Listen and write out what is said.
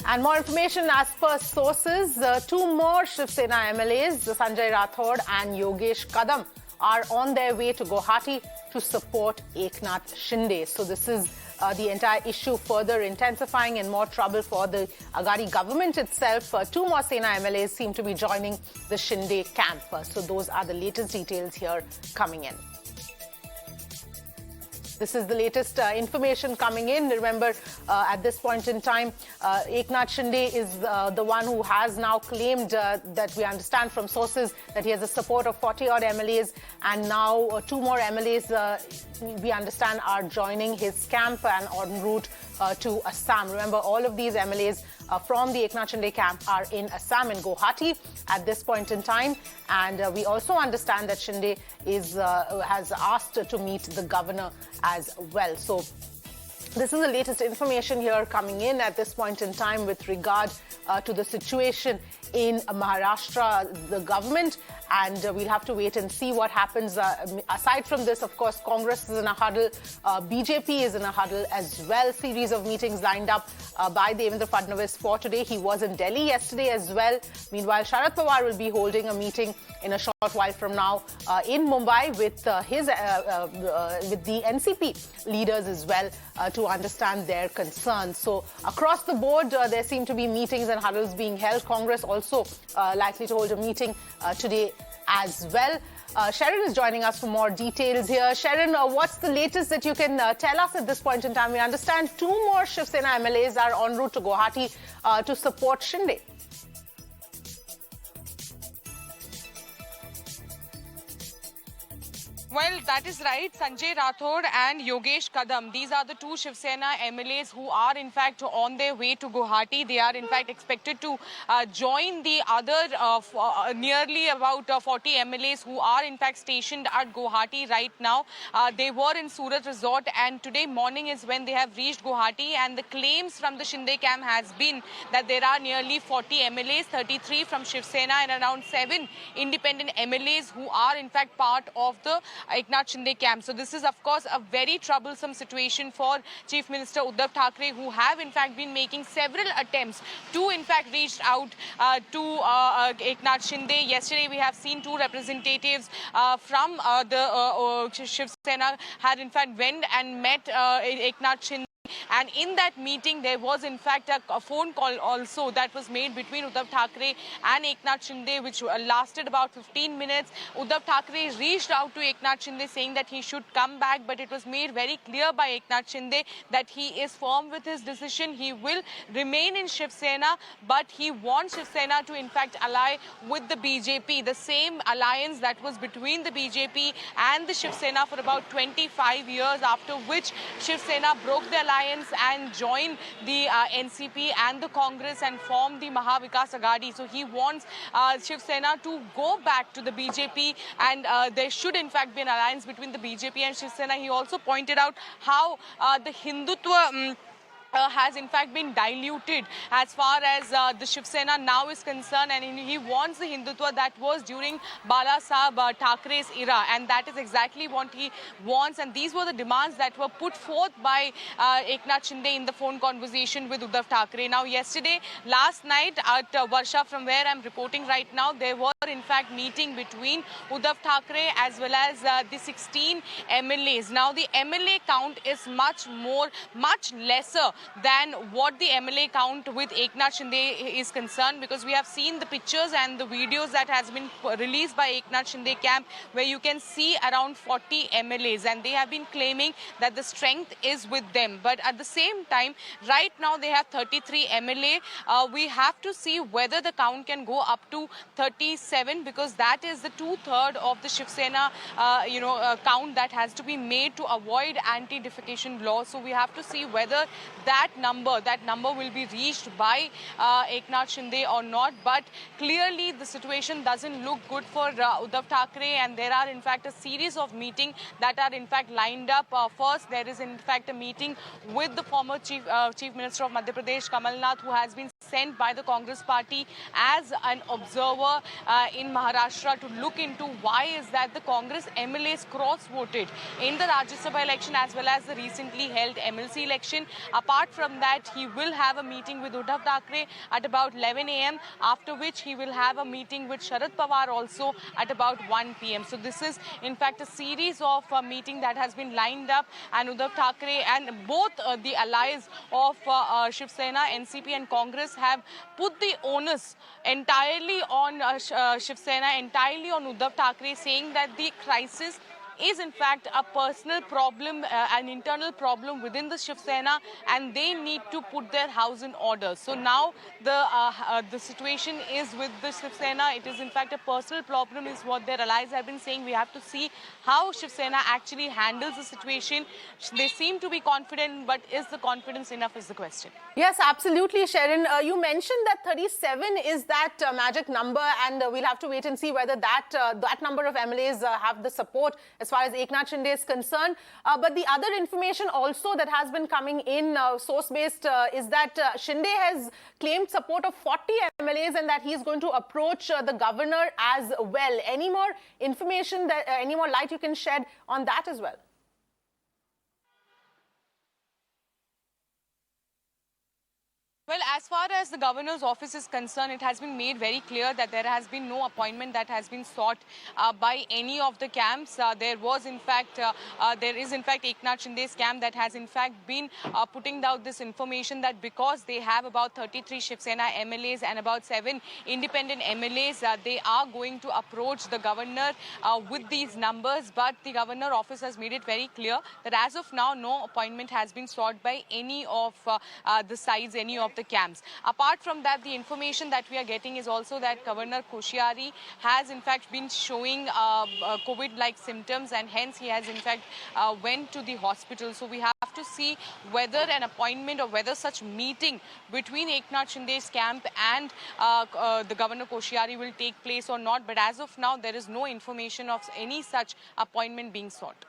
And more information as per sources, two more Shiv Sena MLAs, Sanjay Rathod and Yogesh Kadam, are on their way to Guwahati to support Eknath Shinde. So this is the entire issue further intensifying and more trouble for the Aghadi government itself. Two more Sena MLAs seem to be joining the Shinde camp. So those are the latest details here coming in. This is the latest information coming in. Remember, at this point in time, Eknath Shinde is the one who has now claimed that we understand from sources that he has the support of 40-odd MLAs, and now two more MLAs, we understand, are joining his camp and en route to Assam. Remember, all of these MLAs from the Eknath Shinde camp are in Assam, in Guwahati at this point in time. And we also understand that Shinde has asked to meet the governor as well. So this is the latest information here coming in at this point in time with regard to the situation in Maharashtra, the government, and we'll have to wait and see what happens. Aside from this, of course, Congress is in a huddle, BJP is in a huddle as well. Series of meetings lined up by Devendra Fadnavis for today. He was in Delhi yesterday as well. Meanwhile, Sharad Pawar will be holding a meeting in a short while from now in Mumbai with the NCP leaders as well to understand their concerns. So across the board, there seem to be meetings and huddles being held. Congress also likely to hold a meeting today as well. Sharon is joining us for more details here. Sharon, what's the latest that you can tell us at this point in time? We understand two more Shiv Sena MLAs are en route to Guwahati to support Shinde. Well, that is right. Sanjay Rathod and Yogesh Kadam. These are the two Shiv Sena MLAs who are in fact on their way to Guwahati. They are in fact expected to join the other nearly about 40 MLAs who are in fact stationed at Guwahati right now. They were in Surat resort, and today morning is when they have reached Guwahati, and the claims from the Shinde camp has been that there are nearly 40 MLAs, 33 from Shiv Sena and around 7 independent MLAs who are in fact part of the Eknath Shinde camp. So this is of course a very troublesome situation for Chief Minister Uddhav Thackeray, who have in fact been making several attempts to in fact reach out to Eknath Shinde. Yesterday we have seen two representatives from the Shiv Sena had in fact went and met Eknath Shinde. And in that meeting, there was in fact a phone call also that was made between Uddhav Thackeray and Eknath Shinde, which lasted about 15 minutes. Uddhav Thackeray reached out to Eknath Shinde saying that he should come back, but it was made very clear by Eknath Shinde that he is firm with his decision. He will remain in Shiv Sena, but he wants Shiv Sena to in fact ally with the BJP, the same alliance that was between the BJP and the Shiv Sena for about 25 years, after which Shiv Sena broke the alliance and join the NCP and the Congress and form the Mahavikas Aghadi. So he wants Shiv Sena to go back to the BJP, and there should in fact be an alliance between the BJP and Shiv Sena. He also pointed out how the Hindutva has in fact been diluted as far as the Shiv Sena now is concerned, and he wants the Hindutva that was during Bala Saheb Thakray's era, and that is exactly what he wants. And these were the demands that were put forth by Eknath Shinde in the phone conversation with Uddhav Thackeray. Now yesterday, last night at Varsha, from where I'm reporting right now, there were in fact meeting between Uddhav Thackeray as well as the 16 MLAs. Now the MLA count is much lesser than what the MLA count with Eknath Shinde is concerned, because we have seen the pictures and the videos that has been released by Eknath Shinde camp, where you can see around 40 MLAs, and they have been claiming that the strength is with them. But at the same time, right now they have 33 MLA. We have to see whether the count can go up to 37, because that is the 2/3 of the Shiv Sena count that has to be made to avoid anti-defecation law. So we have to see whether that number will be reached by Eknath Shinde or not. But clearly the situation doesn't look good for Uddhav Thackeray, and there are in fact a series of meetings that are in fact lined up. First, there is in fact a meeting with the former Chief Minister of Madhya Pradesh, Kamal Nath, who has been sent by the Congress party as an observer in Maharashtra to look into why is that the Congress MLAs cross-voted in the Rajya Sabha election as well as the recently held MLC election. Apart from that, he will have a meeting with Uddhav Thackeray at about 11 a.m. after which he will have a meeting with Sharad Pawar also at about 1 p.m. So this is in fact a series of meeting that has been lined up, and Uddhav Thackeray and both the allies of Shiv Sena, NCP and Congress have put the onus entirely on Shiv Sena, entirely on Uddhav Thackeray, saying that the crisis is in fact a personal problem, an internal problem within the Shiv Sena, and they need to put their house in order. So now the situation is with the Shiv Sena. It is in fact a personal problem is what their allies have been saying. We have to see how Shiv Sena actually handles the situation. They seem to be confident, but is the confidence enough is the question. Yes, absolutely, Sharon. You mentioned that 37 is that magic number, and we'll have to wait and see whether that number of MLAs have the support as far as Eknath Shinde is concerned. But the other information also that has been coming in, source-based, is that Shinde has claimed support of 40 MLAs and that he is going to approach the governor as well. Any more information, any more light you can shed on that as well? Well, as far as the governor's office is concerned, it has been made very clear that there has been no appointment that has been sought by any of the camps. There is in fact Eknath Shinde's camp that has in fact been putting out this information that because they have about 33 Shiv Sena MLAs and about 7 independent MLAs, they are going to approach the governor with these numbers. But the governor office has made it very clear that as of now, no appointment has been sought by any of the sides, any of the camps. Apart from that, the information that we are getting is also that Governor Koshyari has in fact been showing COVID-like symptoms, and hence he has in fact went to the hospital. So we have to see whether an appointment or whether such meeting between Eknath Shinde's camp and the Governor Koshyari will take place or not. But as of now, there is no information of any such appointment being sought.